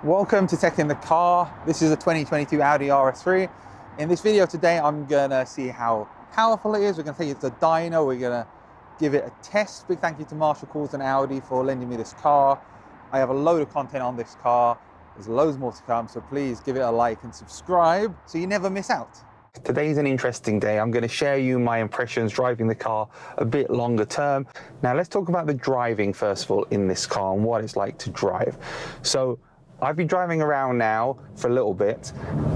Welcome to Tech in the Car. This is a 2022 Audi RS3. In this video today, I'm gonna see how powerful it is. We're gonna take it to the dyno. We're gonna give it a test. Big thank you to Marshall Coulsdon Audi for lending me this car. I have a load of content on this car. There's loads more to come, so please give it a like and subscribe so you never miss out. Today's an interesting day. I'm going to share you my impressions driving the car a bit longer term. Now let's talk about the driving first of all in this car and what it's like to drive. So I've been driving around now for a little bit,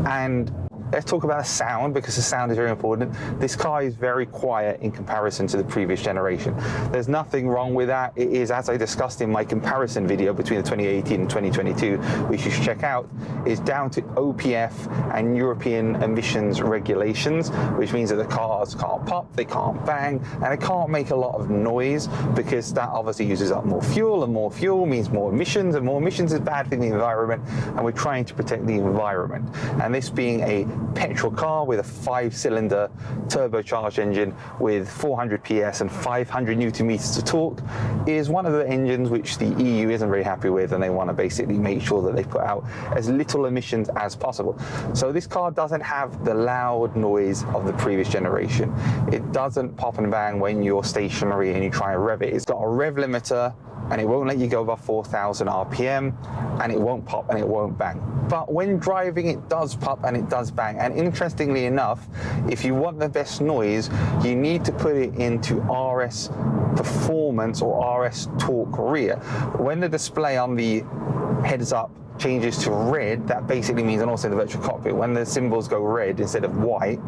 and let's talk about the sound, because the sound is very important. This car is very quiet in comparison to the previous generation. There's nothing wrong with that. It is, as I discussed in my comparison video between the 2018 and 2022, which you should check out, is down to OPF and European emissions regulations, which means that the cars can't pop, they can't bang, and they can't make a lot of noise, because that obviously uses up more fuel, and more fuel means more emissions, and more emissions is bad for the environment, and we're trying to protect the environment. And this being a petrol car with a 5-cylinder turbocharged engine with 400 PS and 500 Newton meters of torque is one of the engines which the EU isn't very happy with, and they want to basically make sure that they put out as little emissions as possible. So this car doesn't have the loud noise of the previous generation. It doesn't pop and bang when you're stationary and you try and rev it. It's got a rev limiter, and it won't let you go above 4,000 RPM, and it won't pop and it won't bang. But when driving, it does pop and it does bang. And interestingly enough, if you want the best noise, you need to put it into RS Performance or RS Torque Rear. When the display on the heads up changes to red, that basically means, and also the virtual cockpit, when the symbols go red instead of white,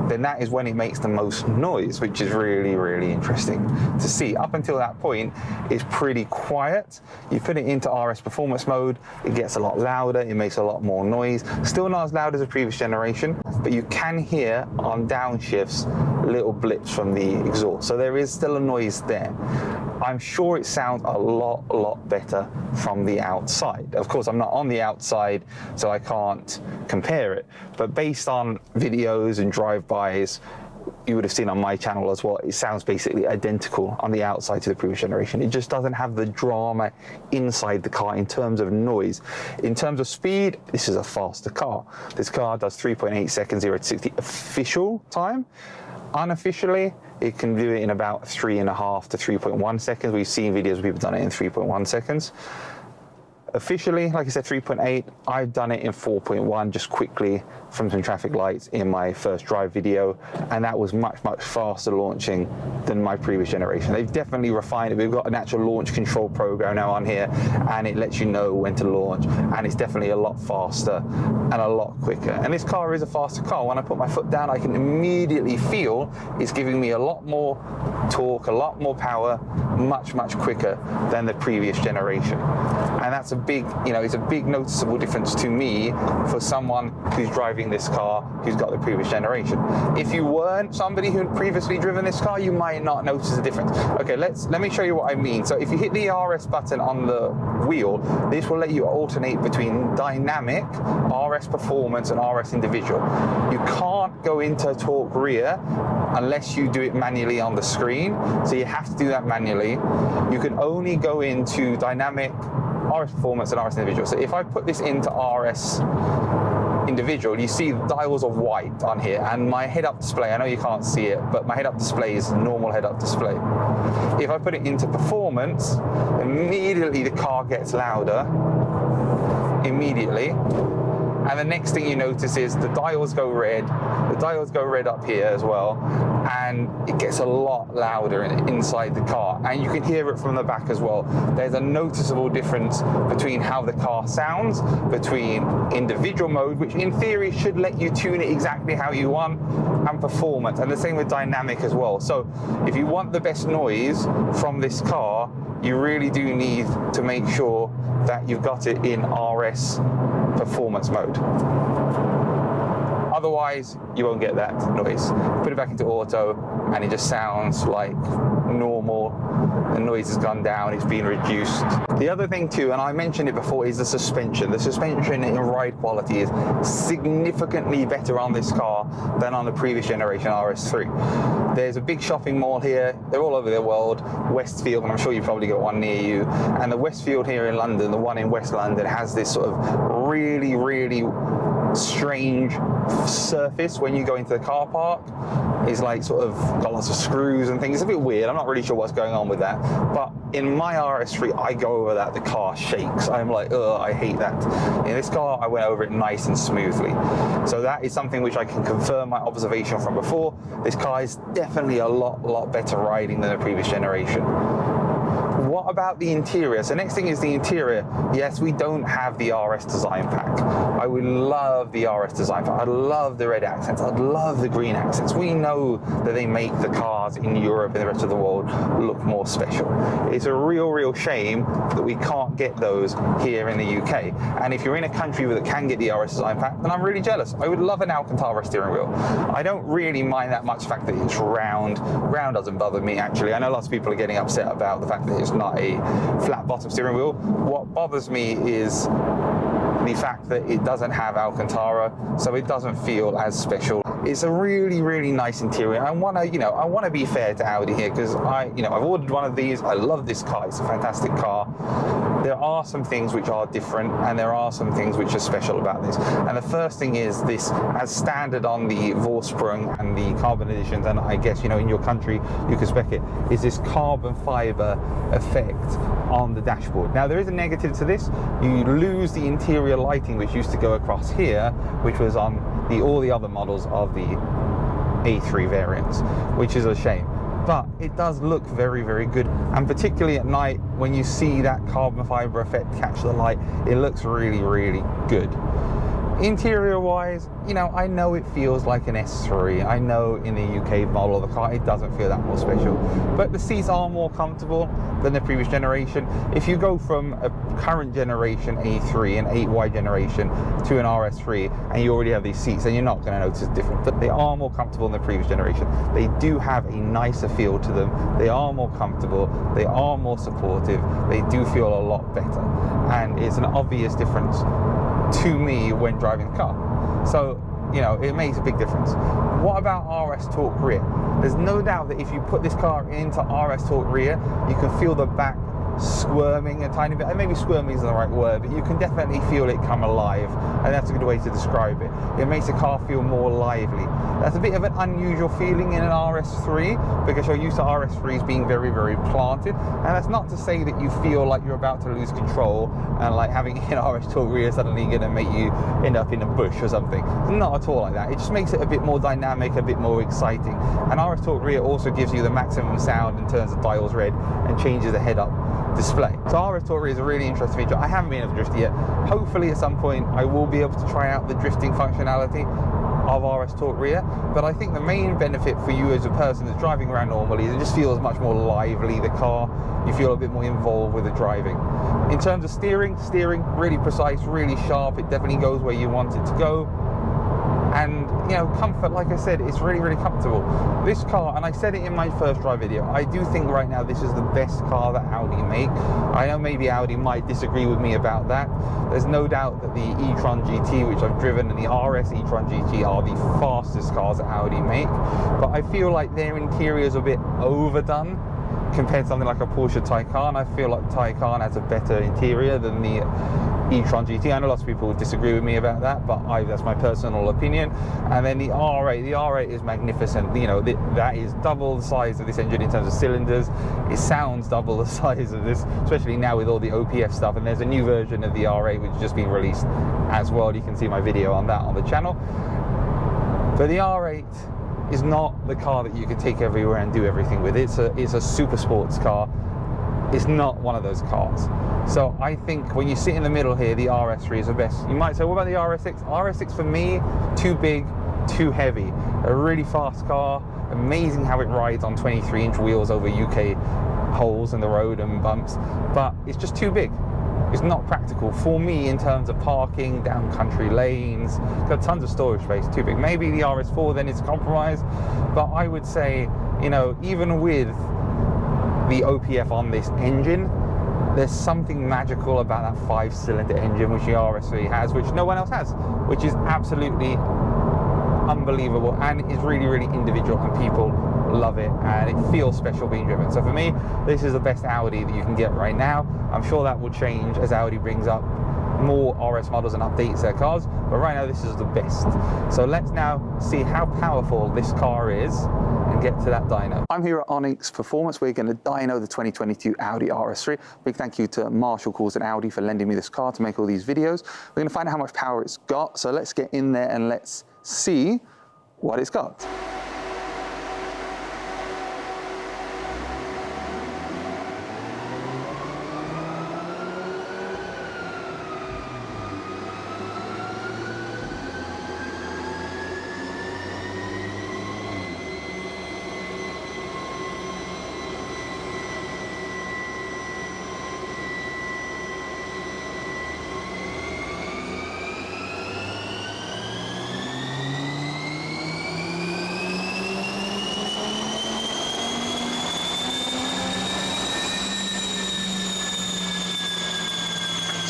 then that is when it makes the most noise, which is really, really interesting to see. Up until that point, it's pretty quiet. You put it into RS Performance mode, it gets a lot louder, it makes a lot more noise. Still not as loud as the previous generation, but you can hear on downshifts little blips from the exhaust. So there is still a noise there. I'm sure it sounds a lot better from the outside. Of course, I'm not on the outside, so I can't compare it. But based on videos and drive-bys, you would have seen on my channel as well, it sounds basically identical on the outside to the previous generation. It just doesn't have the drama inside the car in terms of noise. In terms of speed, this is a faster car. This car does 3.8 seconds 0 to 60 official time. Unofficially, it can do it in about 3.5 to 3.1 seconds. We've seen videos where people have done it in 3.1 seconds. Officially, like I said, 3.8. I've done it in 4.1 just quickly from some traffic lights in my first drive video, and that was much faster launching than my previous generation. They've definitely refined it. We've got an actual launch control program now on here, and it lets you know when to launch, and it's definitely a lot faster and a lot quicker. And this car is a faster car. When I put my foot down, I can immediately feel it's giving me a lot more torque, a lot more power, much quicker than the previous generation. And that's a big, it's a big noticeable difference to me for someone who's driving this car who's got the previous generation. If you weren't somebody who had previously driven this car, you might not notice the difference. Okay, let me show you what I mean. So if you hit the RS button on the wheel, this will let you alternate between dynamic, RS Performance, and RS Individual. You can't go into Torque Rear unless you do it manually on the screen, so you have to do that manually. You can only go into dynamic, RS Performance, and RS Individual. So if I put this into RS Individual, you see the dials are white on here, and my head-up display, I know you can't see it, but my head-up display is a normal head-up display. If I put it into Performance, immediately the car gets louder, immediately. And the next thing you notice is the dials go red. The dials go red up here as well, and it gets a lot louder inside the car, and you can hear it from the back as well. There's a noticeable difference between how the car sounds between individual mode, which in theory should let you tune it exactly how you want, and Performance, and the same with dynamic as well. So if you want the best noise from this car, you really do need to make sure that you've got it in RS Performance mode. Otherwise, you won't get that noise. Put it back into auto, and it just sounds like normal. The noise has gone down, it's been reduced. The other thing too, and I mentioned it before, is the suspension. The suspension in ride quality is significantly better on this car than on the previous generation RS3. There's a big shopping mall here, they're all over the world, Westfield, and I'm sure you've probably got one near you. And the Westfield here in London, the one in West London, has this sort of really, really strange surface when you go into the car park. It's like sort of got lots of screws and things. It's a bit weird. I'm not really sure what's going on with that. But in my RS3, I go over that, the car shakes. I'm like, ugh, I hate that. In this car, I went over it nice and smoothly. So that is something which I can confirm my observation from before. This car is definitely a lot better riding than the previous generation. What about the interior? So next thing is the interior. Yes, we don't have the RS design pack. I would love the RS design pack. I'd love the red accents. I'd love the green accents. We know that they make the cars in Europe and the rest of the world look more special. It's a real shame that we can't get those here in the UK. And if you're in a country that can get the RS design pack, then I'm really jealous. I would love an Alcantara steering wheel. I don't really mind that much the fact that it's round. Round doesn't bother me, actually. I know lots of people are getting upset about the fact that it's not a flat bottom steering wheel. What bothers me is the fact that it doesn't have Alcantara, so it doesn't feel as special. It's a really nice interior. I want to be fair to Audi here, because I've ordered one of these. I love this car. It's a fantastic car. There are some things which are different, and there are some things which are special about this. And the first thing is this, as standard on the Vorsprung and the carbon editions, and I guess in your country you can spec it, is this carbon fiber effect on the dashboard. Now there is a negative to this. You lose the interior lighting which used to go across here, which was on all the other models of the A3 variants, which is a shame. But it does look very good, and particularly at night when you see that carbon fiber effect catch the light, it looks really good. Interior wise, I know it feels like an S3. I know in the UK model of the car it doesn't feel that more special, but the seats are more comfortable than the previous generation. If you go from a current generation A3 and 8Y generation to an RS3 and you already have these seats, then you're not going to notice a difference. But they are more comfortable than the previous generation. They do have a nicer feel to them. They are more comfortable. They are more supportive. They do feel a lot better, and it's an obvious difference to me when driving the car. So it makes a big difference. What about RS Torque rear? There's no doubt that if you put this car into RS Torque rear, you can feel the back squirming a tiny bit. Maybe squirming isn't the right word, but you can definitely feel it come alive, and that's a good way to describe it. It makes the car feel more lively. That's a bit of an unusual feeling in an RS3, because you're used to RS3s being very planted, and that's not to say that you feel like you're about to lose control and like having an RS Torque rear suddenly going to make you end up in a bush or something. It's not at all like that. It just makes it a bit more dynamic, a bit more exciting. And RS Torque rear also gives you the maximum sound and turns the dials red and changes the head-up display. So RS Torque rear is a really interesting feature. I haven't been able to drift it yet. Hopefully at some point I will be able to try out the drifting functionality of RS Torque rear, but I think the main benefit for you as a person that's driving around normally is it just feels much more lively, the car. You feel a bit more involved with the driving. In terms of steering really precise, really sharp. It definitely goes where you want it to go. And comfort, like I said, it's really comfortable. This car, and I said it in my first drive video, I do think right now this is the best car that Audi make. I know maybe Audi might disagree with me about that. There's no doubt that the e-tron GT, which I've driven, and the RS e-tron GT are the fastest cars that Audi make, but I feel like their interior is a bit overdone compared to something like a Porsche Taycan. I feel like the Taycan has a better interior than the e-tron GT. I know lots of people would disagree with me about that, but that's my personal opinion. And then the R8 is magnificent. That is double the size of this engine in terms of cylinders. It sounds double the size of this, especially now with all the OPF stuff. And there's a new version of the R8 which has just been released as well. You can see my video on that on the channel. But the R8 is not the car that you can take everywhere and do everything with. It's a super sports car. It's not one of those cars. So I think when you sit in the middle here, the RS3 is the best. You might say, what about the RS6? RS6 for me, too big, too heavy. A really fast car, amazing how it rides on 23-inch wheels over UK holes in the road and bumps, but it's just too big. It's not practical for me in terms of parking, down country lanes. Got tons of storage space, too big. Maybe the RS4 then is a compromise, but I would say, even with the OPF on this engine. There's something magical about that 5-cylinder engine which the RS3 has, which no one else has, which is absolutely unbelievable and is really, really individual, and people love it and it feels special being driven. So for me, this is the best Audi that you can get right now. I'm sure that will change as Audi brings up more RS models and updates their cars, but right now this is the best. So let's now see how powerful this car is and get to that dyno. I'm here at Onyx Performance. We're going to dyno the 2022 Audi RS3. Big thank you to Marshall Coulsdon Audi for lending me this car to make all these videos. We're going to find out how much power it's got, so let's get in there and let's see what it's got.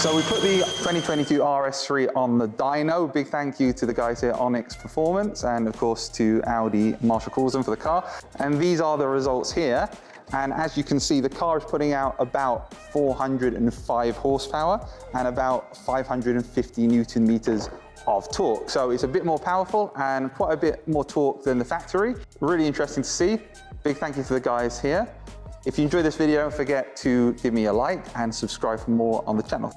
So we put the 2022 RS3 on the dyno. Big thank you to the guys here at Onyx Performance, and of course to Audi Marshall Coulsdon for the car. And these are the results here. And as you can see, the car is putting out about 405 horsepower and about 550 Newton meters of torque. So it's a bit more powerful and quite a bit more torque than the factory. Really interesting to see. Big thank you to the guys here. If you enjoyed this video, don't forget to give me a like and subscribe for more on the channel.